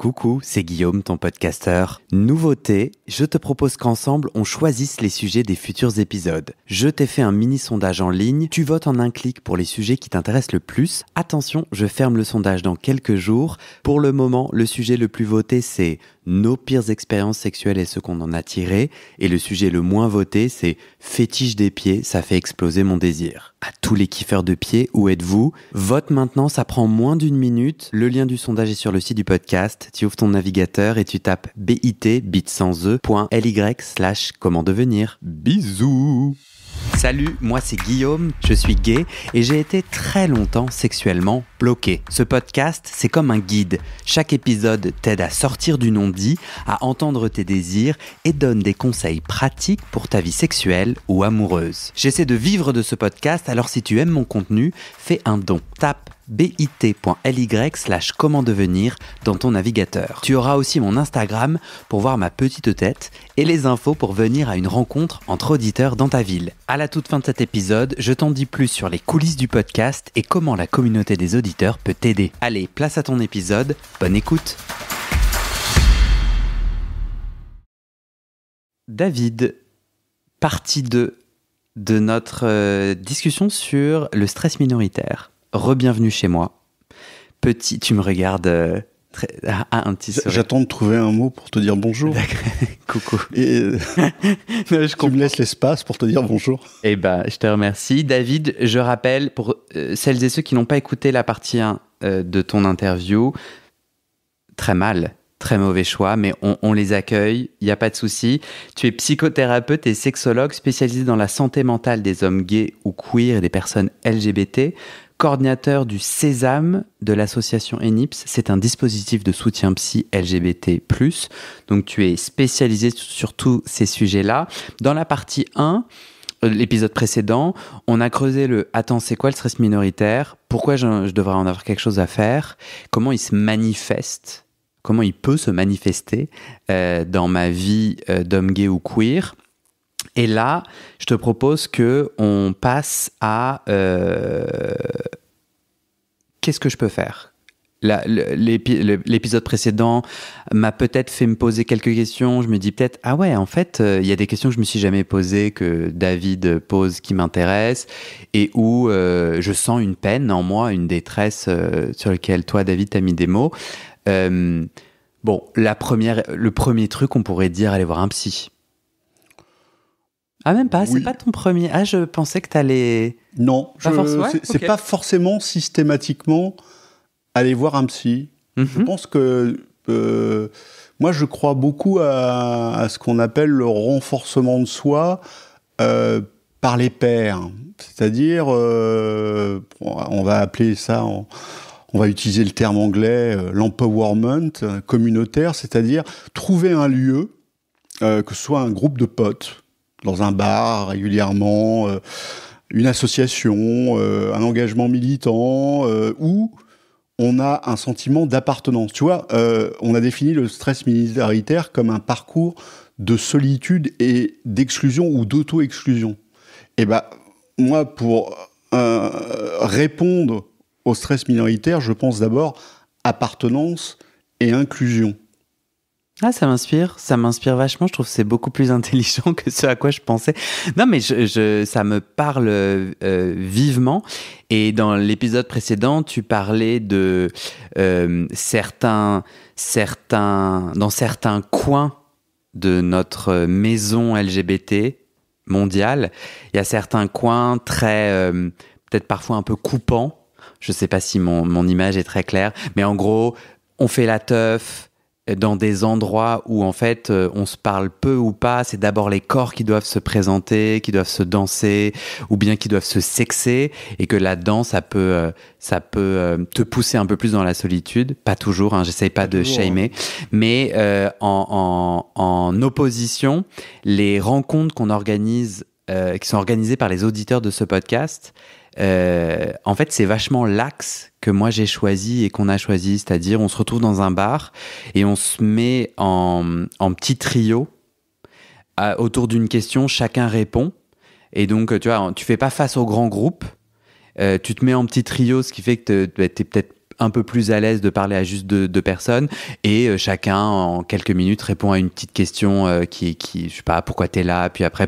Coucou, c'est Guillaume, ton podcasteur. Nouveauté, je te propose qu'ensemble, on choisisse les sujets des futurs épisodes. Je t'ai fait un mini sondage en ligne, tu votes en un clic pour les sujets qui t'intéressent le plus. Attention, je ferme le sondage dans quelques jours. Pour le moment, le sujet le plus voté, c'est nos pires expériences sexuelles et ce qu'on en a tiré. Et le sujet le moins voté, c'est fétiche des pieds, ça fait exploser mon désir. À tous les kiffeurs de pieds, où êtes-vous ? Vote maintenant, ça prend moins d'une minute. Le lien du sondage est sur le site du podcast. Tu ouvres ton navigateur et tu tapes bit.ly/comment devenir. Bisous. Salut, moi c'est Guillaume, je suis gay et j'ai été très longtemps sexuellement bloqué. Ce podcast, c'est comme un guide. Chaque épisode t'aide à sortir du non-dit, à entendre tes désirs et donne des conseils pratiques pour ta vie sexuelle ou amoureuse. J'essaie de vivre de ce podcast, alors si tu aimes mon contenu, fais un don. Tape bit.ly/comment devenir dans ton navigateur. Tu auras aussi mon Instagram pour voir ma petite tête et les infos pour venir à une rencontre entre auditeurs dans ta ville. À la toute fin de cet épisode, je t'en dis plus sur les coulisses du podcast et comment la communauté des auditeurs peut t'aider. Allez, place à ton épisode, bonne écoute. David, partie 2 de notre discussion sur le stress minoritaire. Re-bienvenue chez moi. Petit, tu me regardes un petit sourire. J'attends de trouver un mot pour te dire bonjour. Coucou. Et tu me laisses l'espace pour te dire bonjour. Eh ben, je te remercie. David, je rappelle, pour celles et ceux qui n'ont pas écouté la partie 1 de ton interview, très mal. Très mauvais choix, mais on les accueille, il n'y a pas de souci. Tu es psychothérapeute et sexologue spécialisé dans la santé mentale des hommes gays ou queer et des personnes LGBT, coordinateur du Sésame de l'association ENIPS. C'est un dispositif de soutien psy LGBT+. Donc tu es spécialisé sur tous ces sujets-là. Dans la partie 1, l'épisode précédent, on a creusé le « Attends, c'est quoi le stress minoritaire ? Pourquoi je devrais en avoir quelque chose à faire ? Comment il se manifeste ? Comment il peut se manifester dans ma vie d'homme gay ou queer. Et là, je te propose qu'on passe à qu'est-ce que je peux faire ? L'épisode précédent m'a peut-être fait me poser quelques questions. Je me dis peut-être, ah ouais, en fait, il y a des questions que je me suis jamais posées, que David pose, qui m'intéressent, et où je sens une peine en moi, une détresse sur laquelle toi, David, t'as mis des mots. Bon, le premier truc, on pourrait dire aller voir un psy. Ah, même pas, oui. C'est pas ton premier. Ah, je pensais que t'allais. Non, c'est pas forcément systématiquement aller voir un psy. Mm-hmm. Je pense que moi, je crois beaucoup à ce qu'on appelle le renforcement de soi par les pairs. C'est-à-dire, on va appeler ça on va utiliser le terme anglais, l'empowerment communautaire, c'est-à-dire trouver un lieu, que ce soit un groupe de potes, dans un bar régulièrement, une association, un engagement militant, où on a un sentiment d'appartenance. Tu vois, on a défini le stress minoritaire comme un parcours de solitude et d'exclusion ou d'auto-exclusion. Et ben, moi, pour répondre au stress minoritaire, je pense d'abord appartenance et inclusion. Ah, ça m'inspire vachement. Je trouve que c'est beaucoup plus intelligent que ce à quoi je pensais. Non, mais ça me parle vivement. Et dans l'épisode précédent, tu parlais de dans certains coins de notre maison LGBT mondiale, il y a certains coins très, peut-être parfois un peu coupants. Je ne sais pas si mon image est très claire, mais en gros, on fait la teuf dans des endroits où en fait on se parle peu ou pas. C'est d'abord les corps qui doivent se présenter, qui doivent se danser, ou bien qui doivent se sexer, et que là-dedans ça peut te pousser un peu plus dans la solitude. Pas toujours, hein, j'essaye pas de shamer, mais en opposition, les rencontres qu'on organise, qui sont organisées par les auditeurs de ce podcast. En fait, c'est vachement l'axe que moi j'ai choisi et qu'on a choisi, c'est-à-dire on se retrouve dans un bar et on se met en petit trio autour d'une question, chacun répond, et donc tu vois, tu fais pas face au grand groupe, tu te mets en petit trio, ce qui fait que t'es peut-être un peu plus à l'aise de parler à juste deux personnes et chacun en quelques minutes répond à une petite question qui je sais pas, pourquoi t'es là, puis après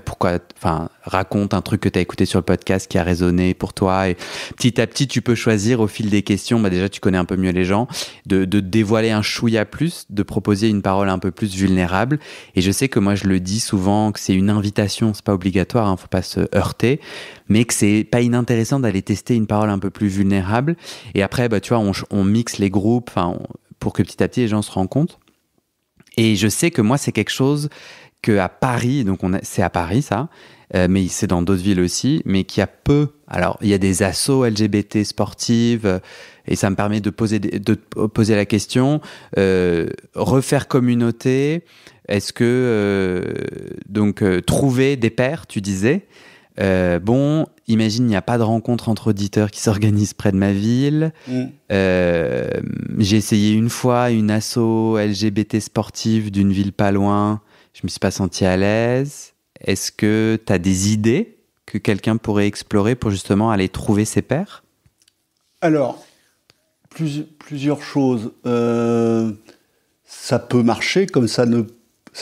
raconte un truc que t'as écouté sur le podcast qui a résonné pour toi, et petit à petit tu peux choisir au fil des questions, déjà tu connais un peu mieux les gens, de dévoiler un chouïa plus, de proposer une parole un peu plus vulnérable. Et je sais que moi je le dis souvent que c'est une invitation, c'est pas obligatoire, faut pas se heurter, mais que c'est pas inintéressant d'aller tester une parole un peu plus vulnérable. Et après, tu vois, on mixe les groupes pour que petit à petit les gens se rendent compte. Et je sais que moi, c'est quelque chose qu'à Paris, donc c'est à Paris ça, mais c'est dans d'autres villes aussi, mais qu'il y a peu. Alors, il y a des assos LGBT sportives, et ça me permet de poser la question, refaire communauté, est-ce que, trouver des pairs, tu disais, imagine, il n'y a pas de rencontre entre auditeurs qui s'organise près de ma ville. J'ai essayé une fois une asso LGBT sportive d'une ville pas loin. Je me suis pas senti à l'aise. Est-ce que tu as des idées que quelqu'un pourrait explorer pour justement aller trouver ses pairs ? Alors, plusieurs choses. Ça peut marcher comme ça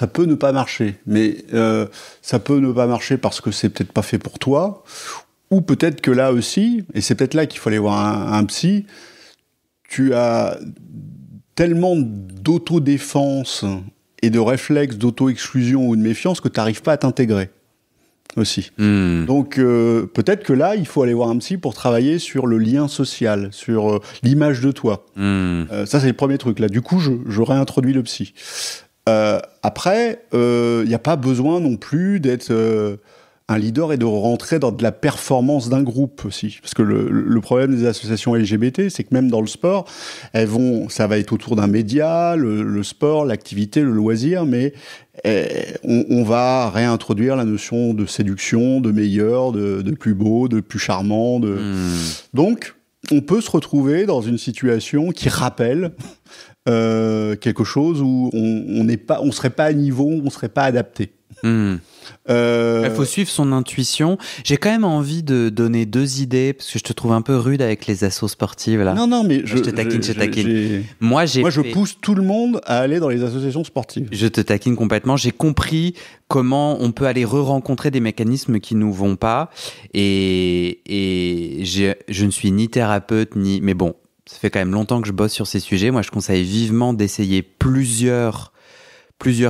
peut ne pas marcher, mais ça peut ne pas marcher parce que c'est peut-être pas fait pour toi, ou peut-être que là aussi, et c'est peut-être là qu'il faut aller voir un psy, tu as tellement d'autodéfense et de réflexes d'auto-exclusion ou de méfiance que tu n'arrives pas à t'intégrer aussi. Donc peut-être que là, il faut aller voir un psy pour travailler sur le lien social, sur l'image de toi. Ça, c'est le premier truc. Là, du coup, je réintroduis le psy. Après, il n'y a pas besoin non plus d'être un leader et de rentrer dans de la performance d'un groupe aussi. Parce que le problème des associations LGBT, c'est que même dans le sport, ça va être autour d'un média, le sport, l'activité, le loisir, mais on va réintroduire la notion de séduction, de meilleur, de plus beau, de plus charmant. Donc, on peut se retrouver dans une situation qui rappelle quelque chose où on serait pas à niveau, on serait pas adapté. Il faut suivre son intuition. J'ai quand même envie de donner 2 idées parce que je te trouve un peu rude avec les assos sportives là. Non, mais je te taquine. Moi, je pousse tout le monde à aller dans les associations sportives. Je te taquine complètement. J'ai compris comment on peut aller re-rencontrer des mécanismes qui nous vont pas. Et je ne suis ni thérapeute mais bon, ça fait quand même longtemps que je bosse sur ces sujets. Moi, je conseille vivement d'essayer plusieurs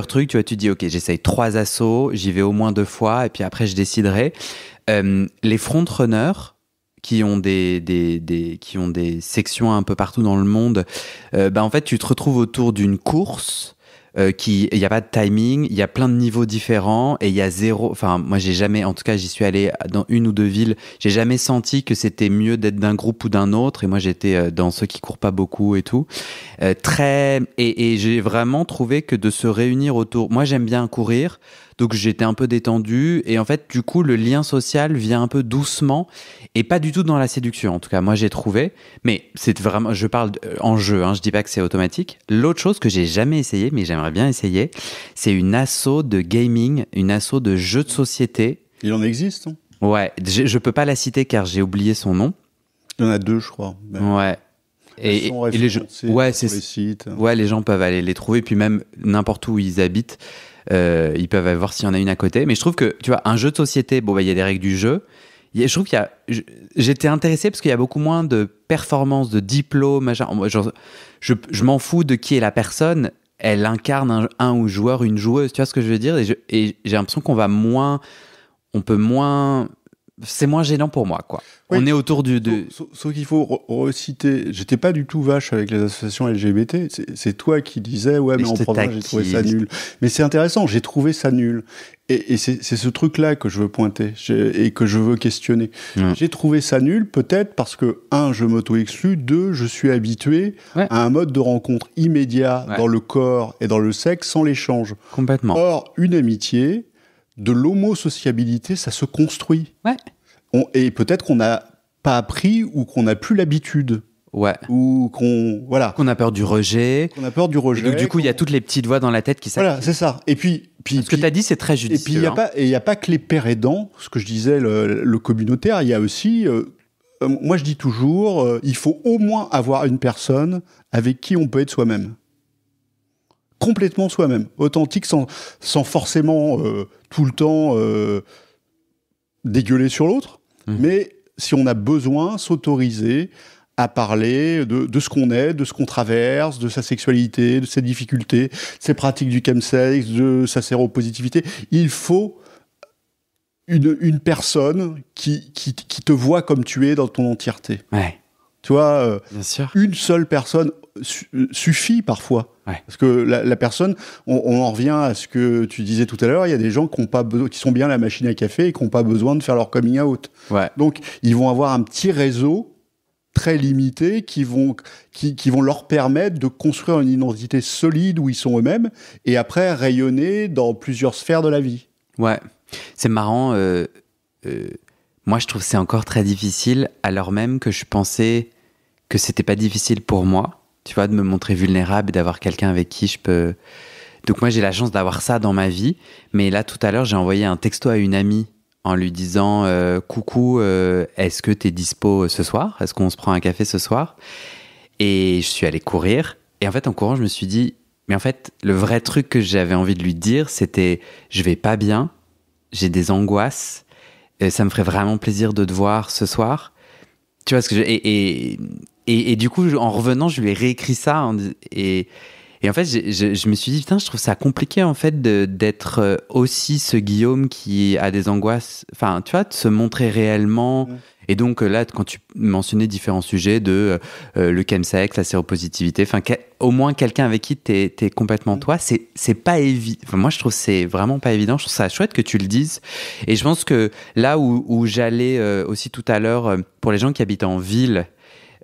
trucs. Tu vois, tu dis, ok, j'essaye 3 assos, j'y vais au moins 2 fois, et puis après, je déciderai. Les frontrunners, qui ont des sections un peu partout dans le monde, en fait, tu te retrouves autour d'une course. Il n'y a pas de timing, il y a plein de niveaux différents et il y a zéro. Enfin, moi, j'ai jamais, en tout cas, j'y suis allé dans 1 ou 2 villes, j'ai jamais senti que c'était mieux d'être d'un groupe ou d'un autre. Et moi, j'étais dans ceux qui courent pas beaucoup et tout. Et j'ai vraiment trouvé que de se réunir autour. Moi, j'aime bien courir, donc j'étais un peu détendu. Et en fait, du coup, le lien social vient un peu doucement et pas du tout dans la séduction. En tout cas, moi, j'ai trouvé. Mais c'est vraiment, je parle en jeu, je dis pas que c'est automatique. L'autre chose que j'ai jamais essayé, mais j'aimerais bien essayer, c'est une asso de gaming, une asso de jeux de société. Il en existe, hein ? Ouais, je peux pas la citer car j'ai oublié son nom. Il y en a 2, je crois. Ouais. Et les jeux, c'est les sites. Ouais, les gens peuvent aller les trouver, puis même n'importe où ils habitent, ils peuvent aller voir s'il y en a une à côté. Mais je trouve que, tu vois, un jeu de société, il y a des règles du jeu. Je trouve j'étais intéressé parce qu'il y a beaucoup moins de performances, de diplômes, machin. Je m'en fous de qui est la personne. Elle incarne un joueur, une joueuse. Tu vois ce que je veux dire ? Et j'ai l'impression c'est moins gênant pour moi, quoi. Oui. On est autour Sauf qu'il faut reciter. J'étais pas du tout vache avec les associations LGBT. C'est toi qui disais, ouais, mais en programme, j'ai trouvé ça nul. Mais c'est intéressant, j'ai trouvé ça nul. Et c'est ce truc-là que je veux pointer et que je veux questionner. J'ai trouvé ça nul, peut-être parce que, 1, je m'auto-exclus, 2, je suis habitué à un mode de rencontre immédiat dans le corps et dans le sexe sans l'échange. Complètement. Or, une amitié, de l'homosociabilité, ça se construit. Ouais. Et peut-être qu'on n'a pas appris ou qu'on n'a plus l'habitude. Ouais. Ou qu'on a peur du rejet. Qu'on a peur du rejet. Donc, du coup, il y a toutes les petites voix dans la tête qui s'activent. Voilà, c'est ça. Et puis ce que tu as dit, c'est très judicieux. Et puis, il n'y a pas que les pères aidants, ce que je disais, le communautaire. Il y a aussi moi je dis toujours, il faut au moins avoir une personne avec qui on peut être soi-même. Complètement soi-même, authentique, sans forcément tout le temps dégueuler sur l'autre, mais si on a besoin, s'autoriser à parler de ce qu'on est, de ce qu'on traverse, de sa sexualité, de ses difficultés, de ses pratiques du chemsex, de sa séropositivité. Il faut une personne qui te voit comme tu es dans ton entièreté. Ouais. Tu vois, bien sûr. Une seule personne suffit parfois. Ouais. Parce que la personne, on en revient à ce que tu disais tout à l'heure, il y a des gens qui sont bien à la machine à café et qui n'ont pas besoin de faire leur coming out. Ouais. Donc, ils vont avoir un petit réseau très limité qui vont leur permettre de construire une identité solide où ils sont eux-mêmes et après rayonner dans plusieurs sphères de la vie. Ouais, c'est marrant. Moi, je trouve que c'est encore très difficile, alors même que je pensais que c'était pas difficile pour moi, tu vois, de me montrer vulnérable et d'avoir quelqu'un avec qui je peux... Donc moi, j'ai la chance d'avoir ça dans ma vie. Mais là, tout à l'heure, j'ai envoyé un texto à une amie en lui disant « Coucou, est-ce que t'es dispo ce soir ? Est-ce qu'on se prend un café ce soir ?» Et je suis allé courir. Et en fait, en courant, je me suis dit « Mais en fait, le vrai truc que j'avais envie de lui dire, c'était « Je vais pas bien, j'ai des angoisses, ça me ferait vraiment plaisir de te voir ce soir. » Tu vois ce que et du coup, en revenant, je lui ai réécrit ça. Et en fait, je me suis dit, putain, je trouve ça compliqué, en fait, d'être aussi ce Guillaume qui a des angoisses. Enfin, tu vois, de se montrer réellement. Et donc, là, quand tu mentionnais différents sujets de le chemsex, la séropositivité, enfin, au moins quelqu'un avec qui t'es complètement toi, c'est pas évident. Enfin, moi, je trouve que c'est vraiment pas évident. Je trouve ça chouette que tu le dises. Et je pense que là où j'allais aussi tout à l'heure, pour les gens qui habitent en ville,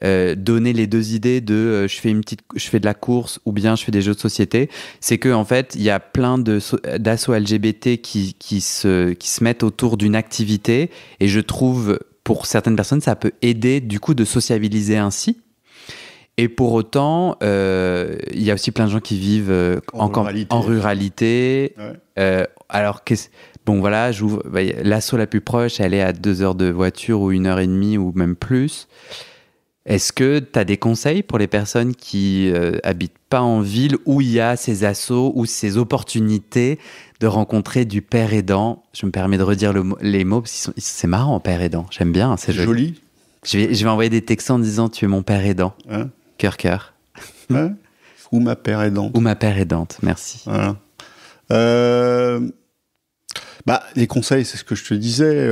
donner les deux idées de je fais de la course ou bien je fais des jeux de société, c'est que en fait il y a plein d'assos LGBT qui se mettent autour d'une activité et je trouve pour certaines personnes ça peut aider du coup de sociabiliser ainsi. Et pour autant, il y a aussi plein de gens qui vivent en ruralité. Ouais. Alors bon voilà, l'asso la plus proche, elle est à 2 heures de voiture ou 1h30 ou même plus. Est-ce que tu as des conseils pour les personnes qui habitent pas en ville où il y a ces assos ou ces opportunités de rencontrer du père aidant ? Je me permets de redire les mots parce que c'est marrant, père aidant. J'aime bien, c'est joli. Je vais envoyer des textos en disant tu es mon père aidant. Hein ? Cœur. Hein ? Ou ma père aidante. Ou ma père aidante, merci. Voilà. Les conseils, c'est ce que je te disais.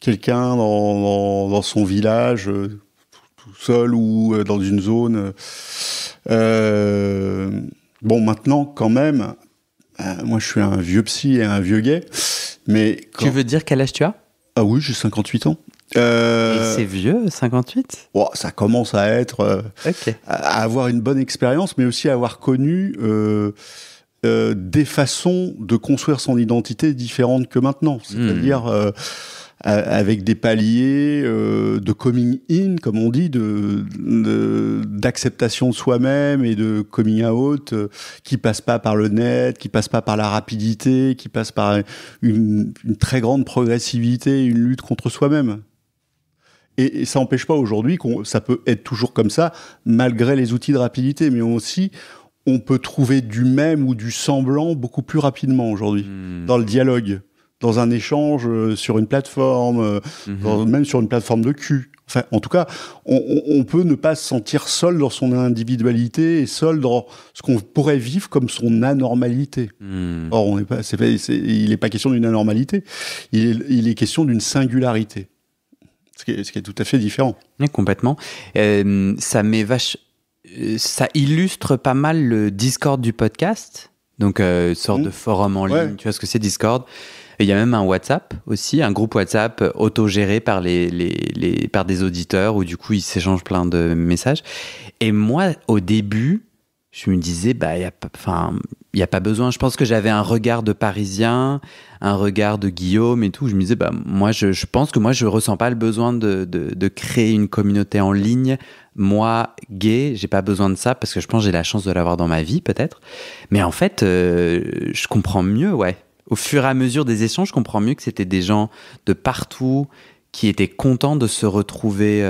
Quelqu'un dans son village... tout seul ou dans une zone. Bon, maintenant, quand même, moi, je suis un vieux psy et un vieux gay, mais... Tu veux dire quel âge tu as ? Ah oui, j'ai 58 ans. Et c'est vieux, 58 ? Oh, ça commence à être... à avoir une bonne expérience, mais aussi à avoir connu des façons de construire son identité différentes que maintenant. C'est-à-dire... avec des paliers de coming in, comme on dit, d'acceptation de soi-même et de coming out, qui passe pas par le net, qui passe pas par la rapidité, qui passe par une très grande progressivité, une lutte contre soi-même. Et ça n'empêche pas aujourd'hui ça peut être toujours comme ça, malgré les outils de rapidité, mais aussi on peut trouver du même ou du semblant beaucoup plus rapidement aujourd'hui, dans le dialogue. Dans un échange sur une plateforme, même sur une plateforme de cul. Enfin, en tout cas, on peut ne pas se sentir seul dans son individualité et seul dans ce qu'on pourrait vivre comme son anormalité. Or, il n'est pas question d'une anormalité, il est question d'une singularité. Ce qui est tout à fait différent. Oui, complètement. Ça illustre pas mal le Discord du podcast. Donc, une sorte de forum en ligne. Tu vois ce que c'est, Discord ? Il y a même un WhatsApp aussi, un groupe WhatsApp autogéré par par des auditeurs où du coup ils s'échangent plein de messages. Et moi, au début, je me disais, il y a pas besoin. Je pense que j'avais un regard de Parisien, un regard de Guillaume et tout. Je me disais, moi, je pense que moi, je ressens pas le besoin de créer une communauté en ligne. Moi, gay, j'ai pas besoin de ça parce que je pense que j'ai la chance de l'avoir dans ma vie, peut-être. Mais en fait, je comprends mieux, ouais. Au fur et à mesure des échanges, je comprends mieux que c'était des gens de partout qui étaient contents de se retrouver.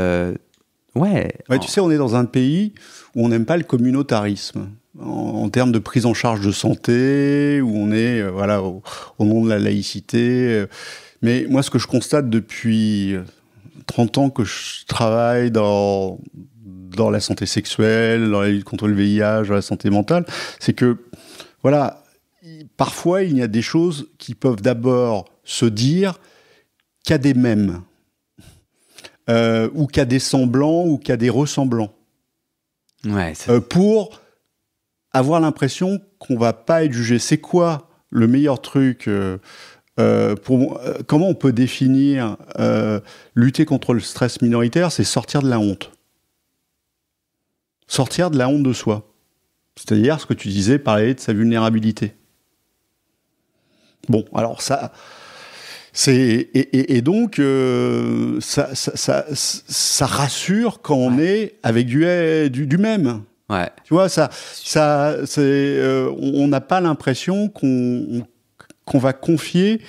Ouais, tu sais, on est dans un pays où on n'aime pas le communautarisme en termes de prise en charge de santé, où on est au nom de la laïcité. Mais moi, ce que je constate depuis 30 ans que je travaille dans la santé sexuelle, dans la lutte contre le VIH, dans la santé mentale, c'est que, parfois, il y a des choses qui peuvent d'abord se dire qu'il y a des mêmes. Ou qu'il y a des semblants, ou qu'il y a des ressemblants. Ouais, pour avoir l'impression qu'on va pas être jugé. C'est quoi le meilleur truc comment on peut définir lutter contre le stress minoritaire? C'est sortir de la honte. Sortir de la honte de soi. C'est-à-dire ce que tu disais, parler de sa vulnérabilité. Bon, alors ça... donc ça rassure quand on est avec du même. Ouais. Tu vois, on n'a pas l'impression qu'on va confier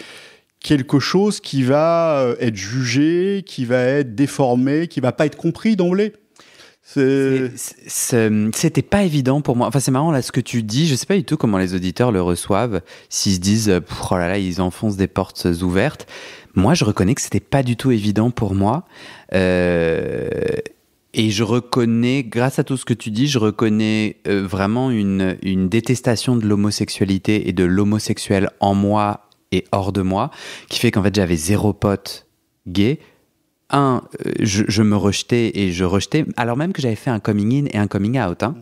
quelque chose qui va être jugé, qui va être déformé, qui va pas être compris d'emblée. C'était pas évident pour moi. Enfin, c'est marrant là ce que tu dis. Je sais pas du tout comment les auditeurs le reçoivent. S'ils se disent, oh là là, ils enfoncent des portes ouvertes. Moi, je reconnais que c'était pas du tout évident pour moi. Et je reconnais, grâce à tout ce que tu dis, je reconnais vraiment une détestation de l'homosexualité et de l'homosexuel en moi et hors de moi, qui fait qu'en fait, j'avais 0 pote gay. Je me rejetais et je rejetais, alors même que j'avais fait un coming in et un coming out. Hein.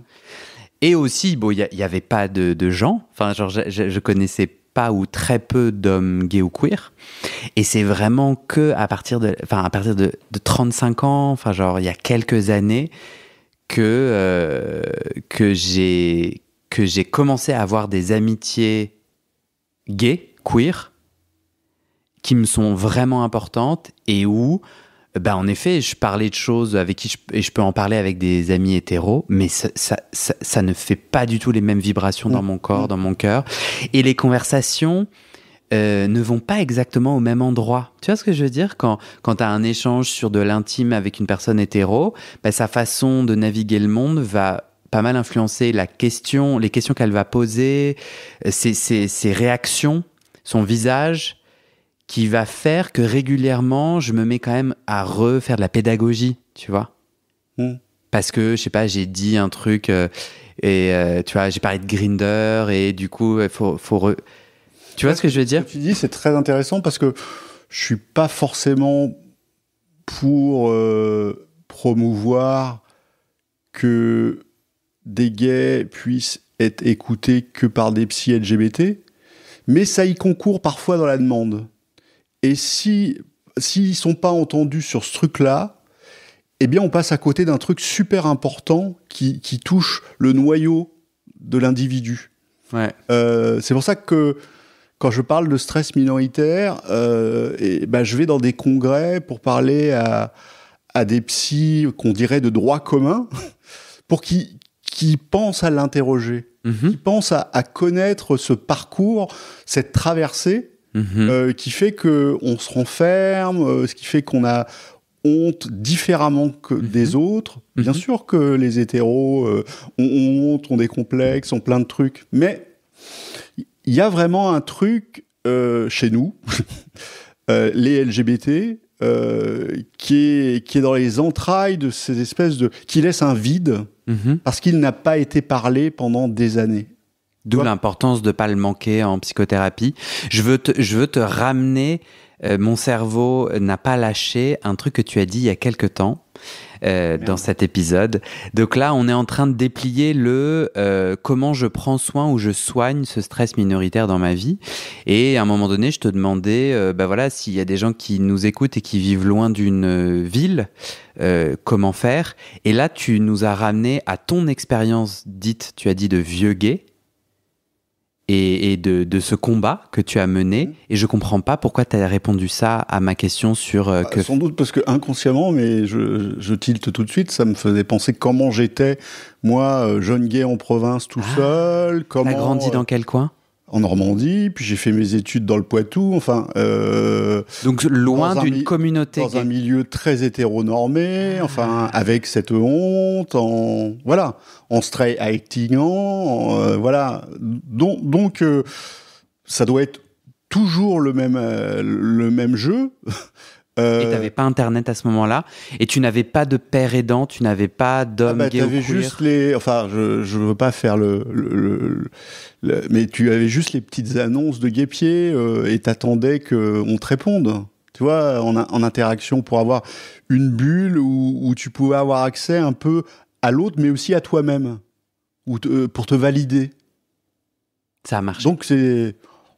Et aussi, bon, il y avait pas de gens. Enfin, genre, je connaissais pas ou très peu d'hommes gays ou queer. Et c'est vraiment que à partir de 35 ans, enfin, genre, il y a quelques années, que j'ai commencé à avoir des amitiés gays, queer, qui me sont vraiment importantes et où, en effet, je parlais de choses avec qui je peux en parler avec des amis hétéros, mais ça ne fait pas du tout les mêmes vibrations dans mon corps, dans mon cœur. Et les conversations ne vont pas exactement au même endroit. Tu vois ce que je veux dire? Quand tu as un échange sur de l'intime avec une personne hétéro, sa façon de naviguer le monde va pas mal influencer les questions qu'elle va poser, ses réactions, son visage, qui va faire que régulièrement, je me mets quand même à refaire de la pédagogie, tu vois. Parce que, je sais pas, j'ai dit un truc et tu vois, j'ai parlé de Grindr et du coup, il faut Tu vois ce que je veux dire? Ce que tu dis, c'est très intéressant parce que je suis pas forcément pour promouvoir que des gays puissent être écoutés que par des psy LGBT, mais ça y concourt parfois dans la demande. Et s'ils sont pas entendus sur ce truc-là, eh bien, on passe à côté d'un truc super important qui touche le noyau de l'individu. Ouais. C'est pour ça que quand je parle de stress minoritaire, je vais dans des congrès pour parler à des psys qu'on dirait de droit commun, pour qui pensent à l'interroger, qui pensent à connaître ce parcours, cette traversée, qui fait qu'on se renferme, ce qui fait qu'on a honte différemment que des autres. Bien sûr que les hétéros ont honte, ont des complexes, ont plein de trucs, mais il y a vraiment un truc chez nous, les LGBT, qui est dans les entrailles de ces espèces qui laisse un vide parce qu'il n'a pas été parlé pendant des années. D'où l'importance de ne pas le manquer en psychothérapie. Je veux te ramener, mon cerveau n'a pas lâché un truc que tu as dit il y a quelque temps dans cet épisode. Donc là, on est en train de déplier comment je prends soin ou je soigne ce stress minoritaire dans ma vie. Et à un moment donné, je te demandais, s'il y a des gens qui nous écoutent et qui vivent loin d'une ville, comment faire? Et là, tu nous as ramené à ton expérience dite, tu as dit, de vieux gay. Et de ce combat que tu as mené. Et je comprends pas pourquoi tu as répondu ça à ma question sur... Sans doute parce que inconsciemment, mais je tilte tout de suite, ça me faisait penser comment j'étais, moi, jeune gay en province tout seul. T'as grandi dans quel coin? en Normandie, puis j'ai fait mes études dans le Poitou, enfin... Donc loin d'une communauté dans un milieu très hétéronormé, enfin, avec cette honte, en straight-actingant, voilà. Donc ça doit être toujours le même jeu. Et t'avais pas Internet à ce moment-là, et tu n'avais pas de père aidant, tu n'avais pas d'homme gay ou queer. Juste je veux pas faire mais tu avais juste les petites annonces de guépier et t'attendais qu'on te réponde. Tu vois, en interaction pour avoir une bulle où tu pouvais avoir accès un peu à l'autre, mais aussi à toi-même, pour te valider. Ça a marché. Donc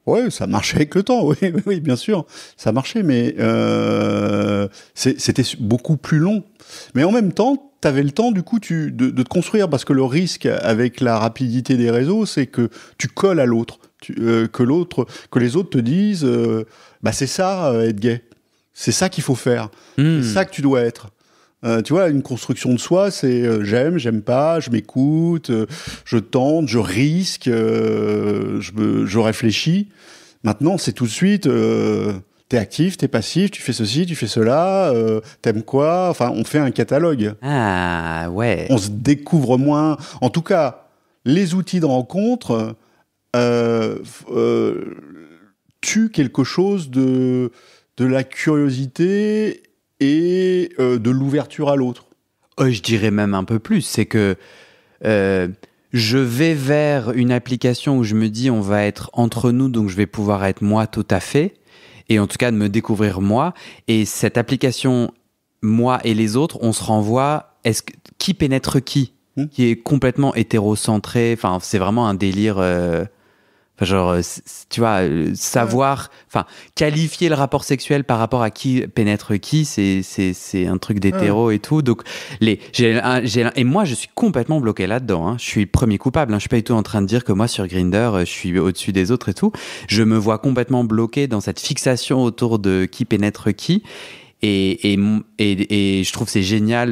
ouais, ça marchait avec le temps, oui, bien sûr, ça marchait, mais c'était beaucoup plus long. Mais en même temps, tu avais le temps, du coup, de te construire, parce que le risque avec la rapidité des réseaux, c'est que tu colles à l'autre, que les autres te disent, c'est ça, être gay, c'est ça qu'il faut faire, c'est ça que tu dois être. Tu vois, une construction de soi, c'est j'aime pas, je m'écoute, je tente, je risque, je réfléchis. Maintenant, c'est tout de suite, t'es actif, t'es passif, tu fais ceci, tu fais cela, t'aimes quoi. Enfin, on fait un catalogue. Ah, ouais. On se découvre moins. En tout cas, les outils de rencontre tuent quelque chose de la curiosité et de l'ouverture à l'autre. Je dirais même un peu plus, c'est que je vais vers une application où je me dis on va être entre nous, donc je vais pouvoir être moi tout à fait, et en tout cas de me découvrir moi, et cette application, moi et les autres, on se renvoie, qui pénètre qui est complètement hétérocentré, enfin c'est vraiment un délire... tu vois, savoir, qualifier le rapport sexuel par rapport à qui pénètre qui, c'est un truc d'hétéro et tout. Donc, et moi, je suis complètement bloqué là-dedans. Hein. Je suis premier coupable. Hein. Je suis pas du tout en train de dire que moi, sur Grindr, je suis au-dessus des autres et tout. Je me vois complètement bloqué dans cette fixation autour de qui pénètre qui. Et je trouve c'est génial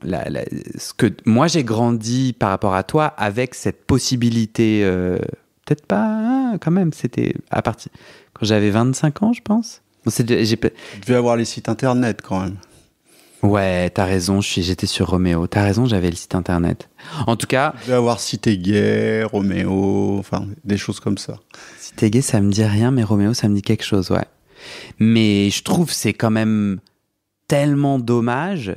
ce que moi j'ai grandi par rapport à toi avec cette possibilité, peut-être pas quand même, c'était à partir quand j'avais 25 ans je pense. Tu devais avoir les sites internet quand même. Ouais, t'as raison, j'étais sur Roméo. T'as raison, j'avais le site internet. En tout cas... Tu devais avoir Cité Gay, Roméo, enfin des choses comme ça. Cité Gay, ça me dit rien, mais Roméo, ça me dit quelque chose, ouais. Mais je trouve que c'est quand même tellement dommage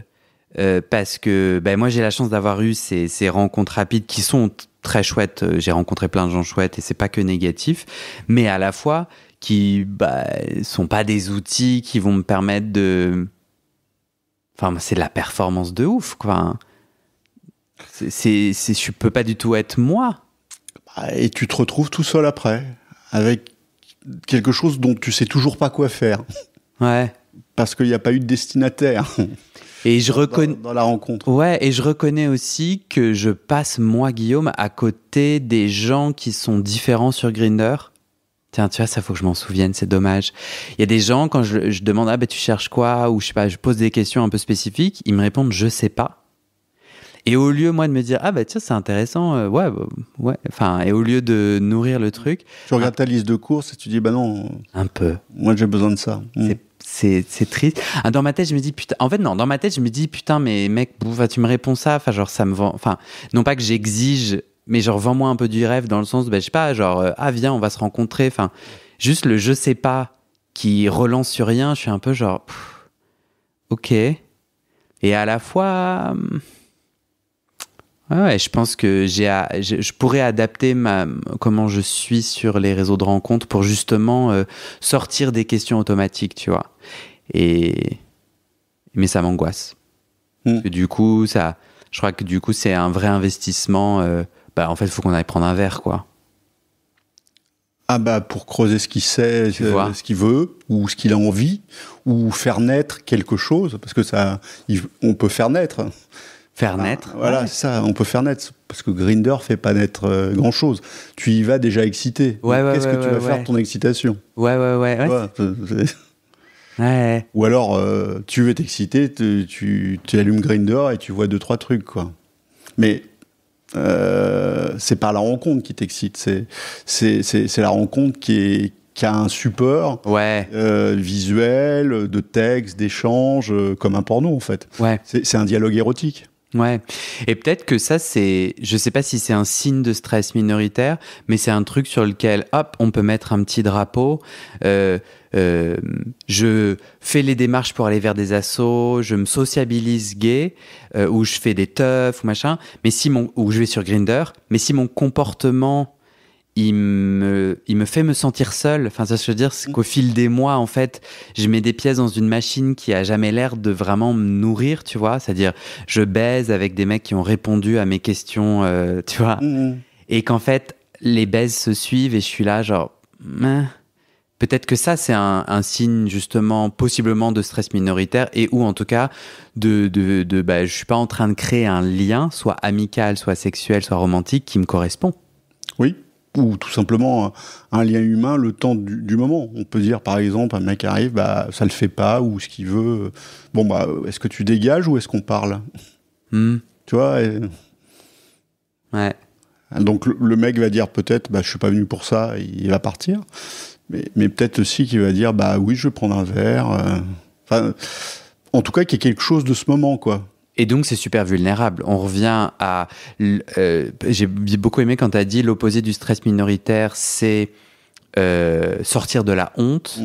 parce que moi j'ai la chance d'avoir eu ces rencontres rapides qui sont très chouettes. J'ai rencontré plein de gens chouettes et c'est pas que négatif, mais à la fois qui sont pas des outils qui vont me permettre de... Enfin, c'est de la performance de ouf, quoi. Je peux pas du tout être moi. Et tu te retrouves tout seul après, avec quelque chose dont tu sais toujours pas quoi faire. Ouais. Parce qu'il n'y a pas eu de destinataire. Et je reconnais dans la rencontre. Ouais, et je reconnais aussi que je passe, moi, Guillaume, à côté des gens qui sont différents sur Grindr. Tiens, tu vois, ça faut que je m'en souvienne, c'est dommage. Il y a des gens, quand je demande, tu cherches quoi? Ou je sais pas, je pose des questions un peu spécifiques, ils me répondent, je sais pas. Et au lieu, moi, de me dire, tiens, c'est intéressant, ouais. Enfin, et au lieu de nourrir le truc. Tu regardes ta liste de courses et tu dis, non. Un peu. Moi, j'ai besoin de ça. C'est triste. Dans ma tête, je me dis, putain. En fait, non, dans ma tête, je me dis, putain, mais mec, tu me réponds ça. Enfin, genre, ça me vend. Enfin, non pas que j'exige, mais genre, vends-moi un peu du rêve dans le sens, je sais pas, genre, viens, on va se rencontrer. Enfin, juste le je sais pas qui relance sur rien, je suis un peu genre, ok. Et à la fois. Ouais, je pense que je pourrais adapter comment je suis sur les réseaux de rencontres pour justement sortir des questions automatiques, tu vois. Mais ça m'angoisse. Parce que du coup, je crois que du coup, c'est un vrai investissement. En fait, il faut qu'on aille prendre un verre, quoi. Pour creuser ce qu'il sait, ce qu'il veut, ou ce qu'il a envie, ou faire naître quelque chose, parce que on peut faire naître. Faire naître. Voilà, ouais. C'est ça, on peut faire naître. Parce que Grindr fait pas naître grand-chose. Tu y vas déjà excité. Qu'est-ce que tu vas faire de ton excitation? Ouais. Ouais. Ou alors, tu veux t'exciter, tu allumes Grindr et tu vois 2-3 trucs, quoi. Mais c'est pas la rencontre qui t'excite, c'est la rencontre qui a un support visuel, de texte, d'échange, comme un porno en fait. Ouais. C'est un dialogue érotique. Ouais. Et peut-être que ça, je sais pas si c'est un signe de stress minoritaire, mais c'est un truc sur lequel, hop, on peut mettre un petit drapeau. Je fais les démarches pour aller vers des assos, je me sociabilise gay, ou je fais des teufs ou machin, ou je vais sur Grindr, mais si mon comportement il me fait me sentir seul. Enfin, ça, je veux dire, c'est qu'au fil des mois, en fait, je mets des pièces dans une machine qui a jamais l'air de vraiment me nourrir, tu vois. C'est-à-dire, je baise avec des mecs qui ont répondu à mes questions, tu vois. Et qu'en fait, les baises se suivent et je suis là, genre, peut-être que ça, c'est un signe, justement, possiblement de stress minoritaire et ou, en tout cas, je suis pas en train de créer un lien, soit amical, soit sexuel, soit romantique, qui me correspond. Oui. Ou tout simplement un lien humain le temps du moment. On peut dire, par exemple, un mec arrive, ça le fait pas, ou ce qu'il veut. Bon, est-ce que tu dégages ou est-ce qu'on parle ? Tu vois Ouais. Donc, le mec va dire peut-être, je suis pas venu pour ça, il va partir. Mais peut-être aussi qu'il va dire, oui, je vais prendre un verre. En tout cas, qu'il y ait quelque chose de ce moment, quoi. Et donc, c'est super vulnérable. On revient à... j'ai beaucoup aimé quand tu as dit l'opposé du stress minoritaire, c'est sortir de la honte.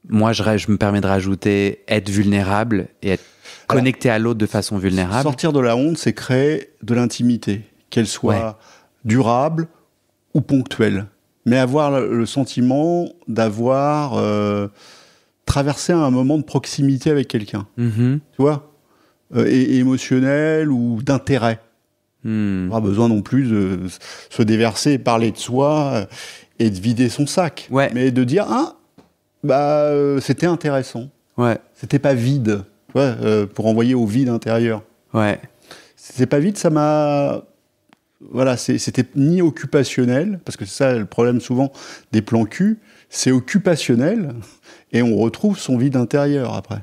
Moi, je me permets de rajouter être vulnérable et être connecté à l'autre de façon vulnérable. Sortir de la honte, c'est créer de l'intimité, qu'elle soit durable ou ponctuelle. Mais avoir le sentiment d'avoir traversé un moment de proximité avec quelqu'un. Tu vois ? Et émotionnel ou d'intérêt. Pas besoin non plus de se déverser et parler de soi et de vider son sac. Mais de dire, c'était intéressant. C'était pas vide. Pour envoyer au vide intérieur. C'était pas vide, ça m'a... Voilà, c'était ni occupationnel, parce que c'est ça le problème souvent des plans cul, c'est occupationnel, et on retrouve son vide intérieur après.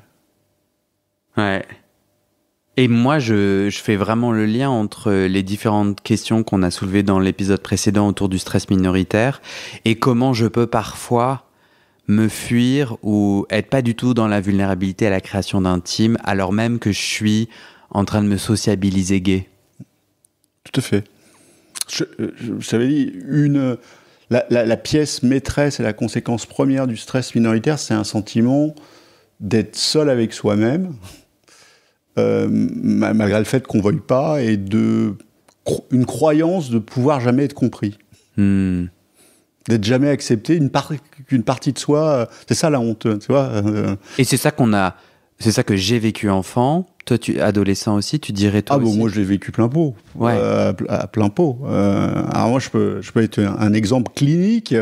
Et moi, je fais vraiment le lien entre les différentes questions qu'on a soulevées dans l'épisode précédent autour du stress minoritaire et comment je peux parfois me fuir ou être pas du tout dans la vulnérabilité à la création d'intime, alors même que je suis en train de me sociabiliser gay. Tout à fait. Je t'avais dit, la pièce maîtresse et la conséquence première du stress minoritaire, c'est un sentiment d'être seul avec soi-même, malgré le fait qu'on ne veuille pas, et une croyance de pouvoir jamais être compris. D'être jamais accepté, qu'une partie de soi, c'est ça la honte, tu vois. Et c'est ça que j'ai vécu enfant. Toi, adolescent aussi, tu dirais toi aussi. Moi je l'ai vécu plein pot, à plein pot. Alors moi je peux être un exemple clinique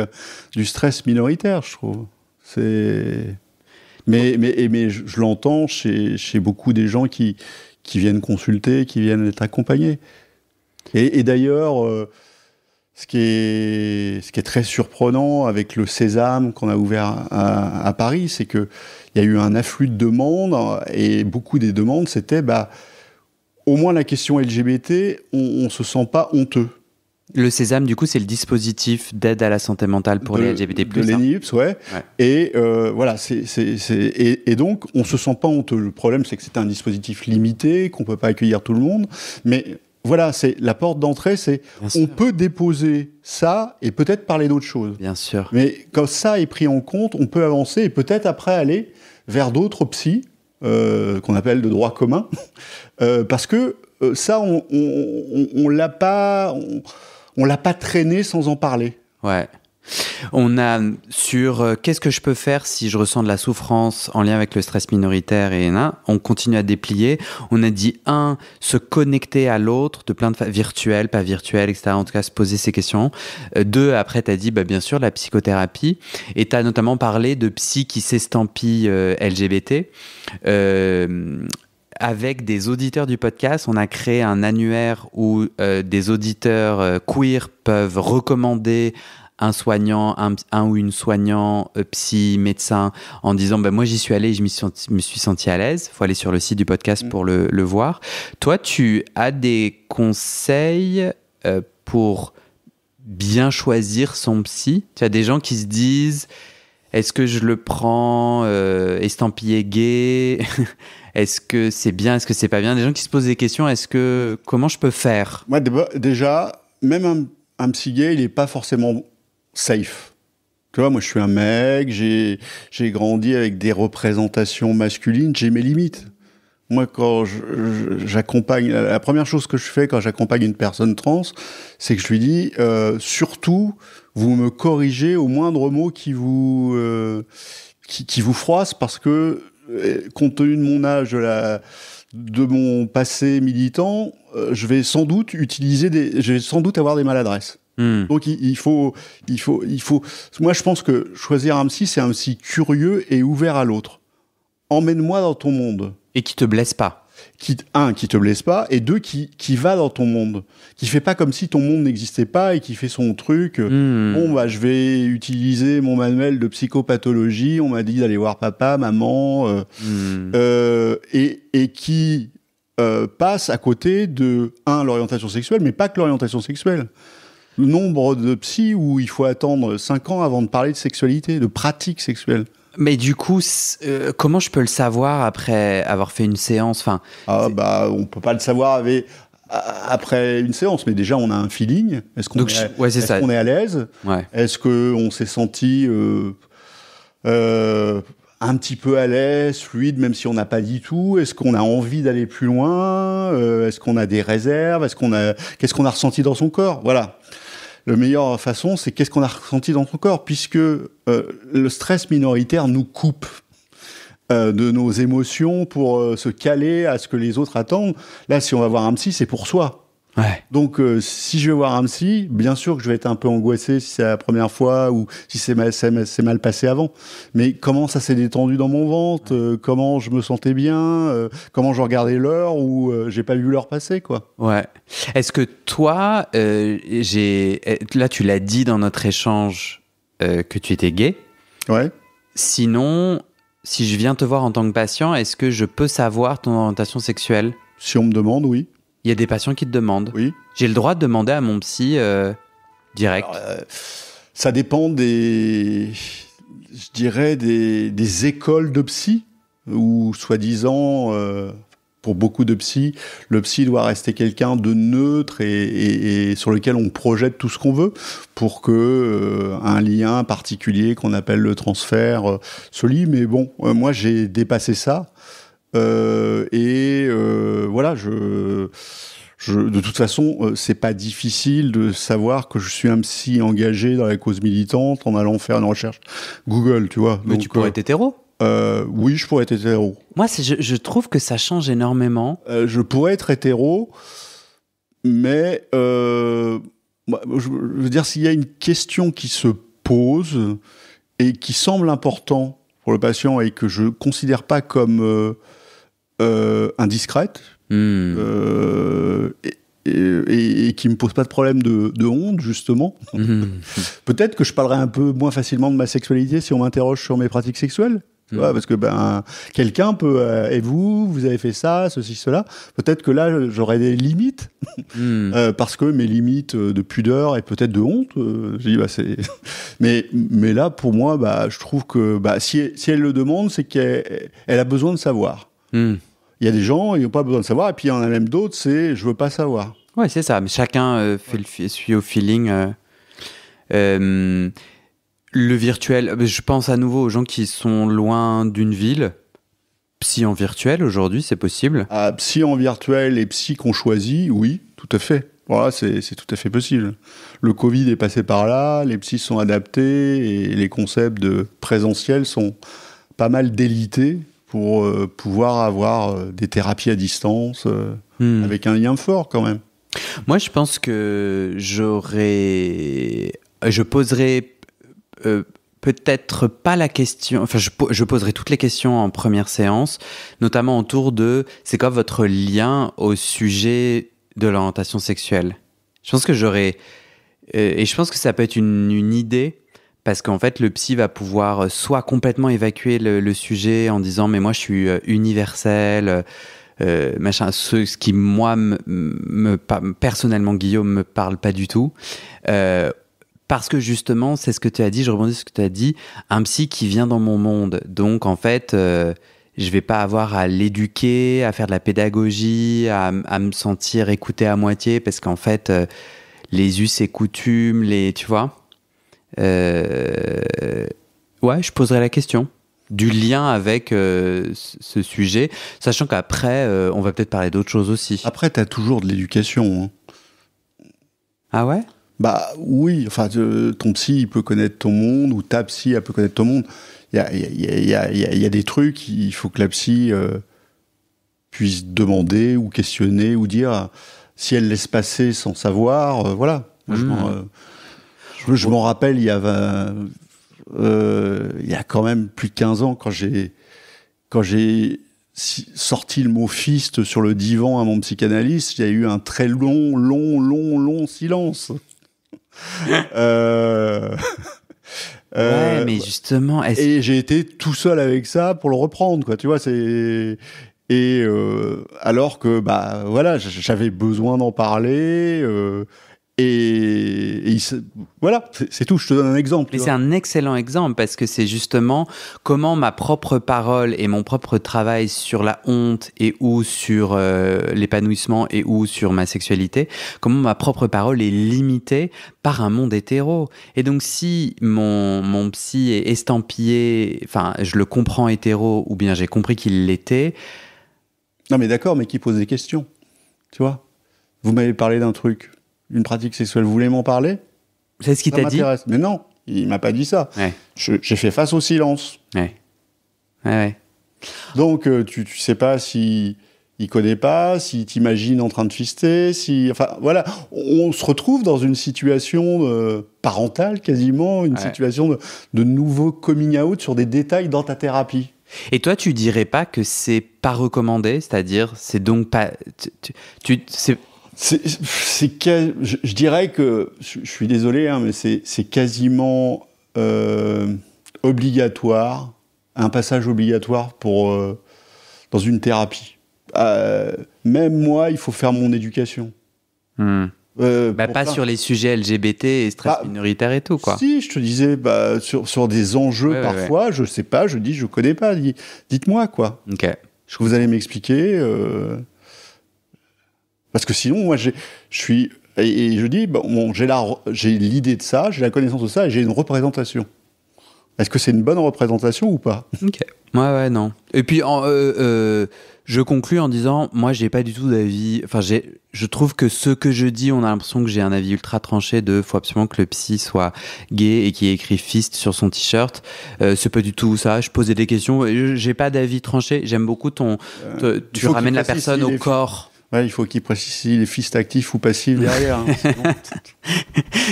du stress minoritaire, je trouve. Mais je l'entends chez beaucoup des gens qui viennent consulter, qui viennent être accompagnés. Et d'ailleurs, ce qui est très surprenant avec le Sésame qu'on a ouvert à Paris, c'est qu'il y a eu un afflux de demandes, et beaucoup des demandes, c'était au moins la question LGBT, on ne se sent pas honteux. Le Sésame, du coup, c'est le dispositif d'aide à la santé mentale pour les LGBT+. De l'ENIUPS, Et voilà, et donc, on ne se sent pas honteux. Le problème, c'est que c'est un dispositif limité, qu'on ne peut pas accueillir tout le monde. Mais voilà, c'est la porte d'entrée, on peut déposer ça et peut-être parler d'autres choses. Bien sûr. Mais quand ça est pris en compte, on peut avancer et peut-être après aller vers d'autres psys, qu'on appelle de droit commun, parce que ça, on l'a pas... On l'a pas traîné sans en parler. On a sur qu'est-ce que je peux faire si je ressens de la souffrance en lien avec le stress minoritaire on continue à déplier. On a dit se connecter à l'autre de plein de virtuel, pas virtuel, etc. En tout cas, se poser ces questions. 2, après, tu as dit bien sûr la psychothérapie. Et tu as notamment parlé de psy qui s'estampille LGBT. Avec des auditeurs du podcast, on a créé un annuaire où des auditeurs queer peuvent recommander un soignant, un ou une soignant, psy, médecin, en disant moi j'y suis allé et je me suis senti à l'aise. Il faut aller sur le site du podcast pour le voir. Toi, tu as des conseils pour bien choisir son psy? Tu as des gens qui se disent, est-ce que je le prends estampillé gay? Est-ce que c'est bien? Est-ce que c'est pas bien? Des gens qui se posent des questions. Comment je peux faire? Moi, déjà, même un psy gay, il n'est pas forcément safe. Tu vois, moi, je suis un mec, j'ai grandi avec des représentations masculines, j'ai mes limites. Moi, quand j'accompagne, la première chose que je fais quand j'accompagne une personne trans, c'est que je lui dis, surtout, vous me corrigez au moindre mot qui vous froisse, parce que, compte tenu de mon âge, de mon passé militant, je vais sans doute avoir des maladresses. Donc il faut. Moi, je pense que choisir un psy, c'est un psy curieux et ouvert à l'autre. Emmène-moi dans ton monde. Et qui te blesse pas. Qui te blesse pas, et deux, qui va dans ton monde. Qui fait pas comme si ton monde n'existait pas et qui fait son truc. Je vais utiliser mon manuel de psychopathologie, on m'a dit d'aller voir papa, maman, et qui passe à côté de, l'orientation sexuelle, mais pas que l'orientation sexuelle. Le nombre de psys où il faut attendre 5 ans avant de parler de sexualité, de pratique sexuelle. Mais du coup, comment je peux le savoir après avoir fait une séance? On peut pas le savoir après une séance, mais déjà on a un feeling. Est-ce qu'on est à l'aise? Est-ce qu'on s'est senti un petit peu à l'aise, fluide, même si on n'a pas dit tout? Est-ce qu'on a envie d'aller plus loin? Est-ce qu'on a des réserves? Qu'est-ce qu'on a ressenti dans son corps? Voilà. La meilleure façon, c'est qu'est-ce qu'on a ressenti dans son corps, puisque le stress minoritaire nous coupe de nos émotions pour se caler à ce que les autres attendent. Là, si on va voir un psy, c'est pour soi. Ouais. Donc, si je vais voir un psy, bien sûr que je vais être un peu angoissé si c'est la première fois ou si c'est mal passé avant. Mais comment ça s'est détendu dans mon ventre, comment je me sentais bien, comment je regardais l'heure ou j'ai pas vu l'heure passer, quoi. Ouais. Est-ce que toi, là, tu l'as dit dans notre échange que tu étais gay. Ouais. Sinon, si je viens te voir en tant que patient, est-ce que je peux savoir ton orientation sexuelle? Si on me demande, oui. Il y a des patients qui te demandent. Oui. J'ai le droit de demander à mon psy direct. Alors, ça dépend des écoles de psy, où soi-disant, pour beaucoup de psy, le psy doit rester quelqu'un de neutre et sur lequel on projette tout ce qu'on veut pour que un lien particulier qu'on appelle le transfert se lie. Mais bon, moi j'ai dépassé ça. Voilà, de toute façon, c'est pas difficile de savoir que je suis un psy engagé dans la cause militante en allant faire une recherche Google, tu vois. Mais donc, tu pourrais être hétéro? Oui, je pourrais être hétéro. Moi, je trouve que ça change énormément. Je pourrais être hétéro, mais je veux dire, s'il y a une question qui se pose et qui semble importante pour le patient et que je considère pas comme indiscrète et qui me pose pas de problème de honte, justement. Peut-être que je parlerai un peu moins facilement de ma sexualité si on m'interroge sur mes pratiques sexuelles. Tu vois, parce que quelqu'un peut et vous avez fait ça, ceci, cela. Peut-être que là j'aurais des limites parce que mes limites de pudeur et peut-être de honte. Je dis c'est. Mais là pour moi je trouve que si elle le demande, c'est qu'elle a besoin de savoir. Il y a des gens, ils n'ont pas besoin de savoir, et puis il y en a même d'autres, c'est « je veux pas savoir ». Ouais, c'est ça, mais chacun suit au feeling. Le virtuel, je pense à nouveau aux gens qui sont loin d'une ville. Psy en virtuel, aujourd'hui, c'est possible? Psy en virtuel et psy qu'on choisit, oui, tout à fait. Voilà, c'est tout à fait possible. Le Covid est passé par là, les psys sont adaptés, et les concepts de présentiel sont pas mal délités pour pouvoir avoir des thérapies à distance avec un lien fort quand même. Moi, je pense que je poserais peut-être pas la question, enfin je poserai toutes les questions en première séance, notamment autour de c'est quoi votre lien au sujet de l'orientation sexuelle. Je pense que j'aurais et je pense que ça peut être une idée, parce qu'en fait, le psy va pouvoir soit complètement évacuer le sujet en disant « mais moi, je suis universel », machin, ce qui, moi, personnellement, Guillaume, me parle pas du tout. Parce que justement, c'est ce que tu as dit, je rebondis sur ce que tu as dit, un psy qui vient dans mon monde. Donc, en fait, je vais pas avoir à l'éduquer, à faire de la pédagogie, à me sentir écouté à moitié, parce qu'en fait, les us et coutumes, tu vois. Ouais, je poserai la question du lien avec ce sujet, sachant qu'après, on va peut-être parler d'autres choses aussi. Après, tu as toujours de l'éducation. Hein. Ah ouais ? Bah oui, enfin, ton psy, il peut connaître ton monde, ou ta psy, elle peut connaître ton monde. Il y a des trucs, il faut que la psy puisse demander, ou questionner, ou dire, si elle laisse passer sans savoir, voilà. Je m'en rappelle, il y a quand même plus de 15 ans, quand j'ai sorti le mot fist sur le divan à mon psychanalyste, il y a eu un très long silence. Ouais, mais justement... Et j'ai été tout seul avec ça pour le reprendre, quoi, tu vois, alors que, bah, voilà, j'avais besoin d'en parler... voilà, c'est tout, je te donne un exemple. Mais c'est un excellent exemple, parce que c'est justement comment ma propre parole et mon propre travail sur la honte et ou sur l'épanouissement et ou sur ma sexualité, comment ma propre parole est limitée par un monde hétéro. Et donc si mon psy est estampillé, enfin je le comprends hétéro, ou bien j'ai compris qu'il l'était... Non mais d'accord, mais qui pose des questions, tu vois. Vous m'avez parlé d'un truc... Une pratique sexuelle, vous voulez m'en parler ? C'est ce qu'il t'a dit ? Mais non, il m'a pas dit ça. Ouais. J'ai fait face au silence. Ouais. Donc, tu sais pas si il connaît pas, si t'imagines en train de fister, enfin, voilà. On se retrouve dans une situation parentale, quasiment, une situation de nouveau coming out sur des détails dans ta thérapie. Et toi, tu dirais pas que c'est pas recommandé ? C'est-à-dire, c'est donc pas... Je dirais que, je suis désolé, hein, mais c'est quasiment obligatoire, un passage obligatoire dans une thérapie. Même moi, il faut faire mon éducation. Pas sur les sujets LGBT et stress minoritaire et tout, quoi. Si, je te disais, sur des enjeux parfois, je sais pas, je dis, je connais pas, dites-moi, quoi. Ok. Vous allez m'expliquer... Parce que sinon, moi, je dis, bon, j'ai l'idée de ça, j'ai la connaissance de ça, et j'ai une représentation. Est-ce que c'est une bonne représentation ou pas ? Ok. Ouais, non. Et puis, je conclus en disant, moi, j'ai pas du tout d'avis. Enfin, je trouve que ce que je dis, on a l'impression que j'ai un avis ultra tranché faut absolument que le psy soit gay et qu'il ait écrit fist sur son t-shirt. C'est pas du tout ça. Je posais des questions. J'ai pas d'avis tranché. J'aime beaucoup tu ramènes la personne au corps. Ouais, il faut qu'il précise s'il est fist actif ou passif derrière. Hein,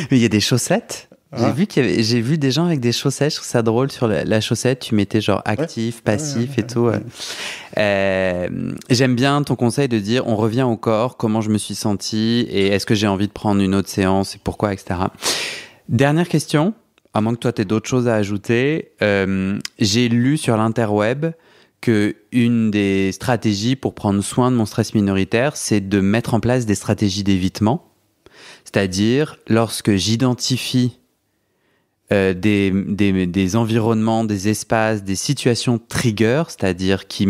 mais il y a des chaussettes. J'ai vu des gens avec des chaussettes. Je trouve ça drôle sur la chaussette. Tu mettais genre actif, passif et tout. J'aime bien ton conseil de dire on revient au corps, comment je me suis senti et est-ce que j'ai envie de prendre une autre séance et pourquoi, etc. Dernière question, à moins que toi tu aies d'autres choses à ajouter. J'ai lu sur l'interweb que une des stratégies pour prendre soin de mon stress minoritaire, c'est de mettre en place des stratégies d'évitement. C'est-à-dire, lorsque j'identifie des environnements, des espaces, des situations trigger, c'est-à-dire qui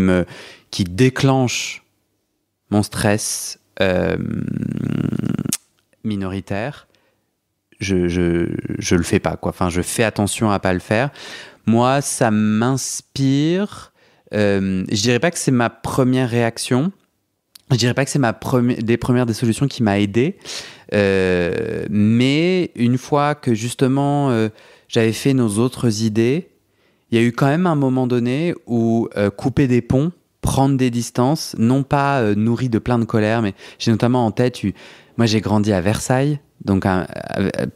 déclenchent mon stress minoritaire, je le fais pas, quoi. Enfin, je fais attention à pas le faire. Moi, ça m'inspire... je dirais pas que c'est ma première réaction. Je dirais pas que c'est des premières des solutions qui m'a aidé. Mais une fois que justement j'avais fait nos autres idées, il y a eu quand même un moment donné où couper des ponts, prendre des distances, non pas nourri de plein de colère, mais j'ai notamment en tête moi j'ai grandi à Versailles, donc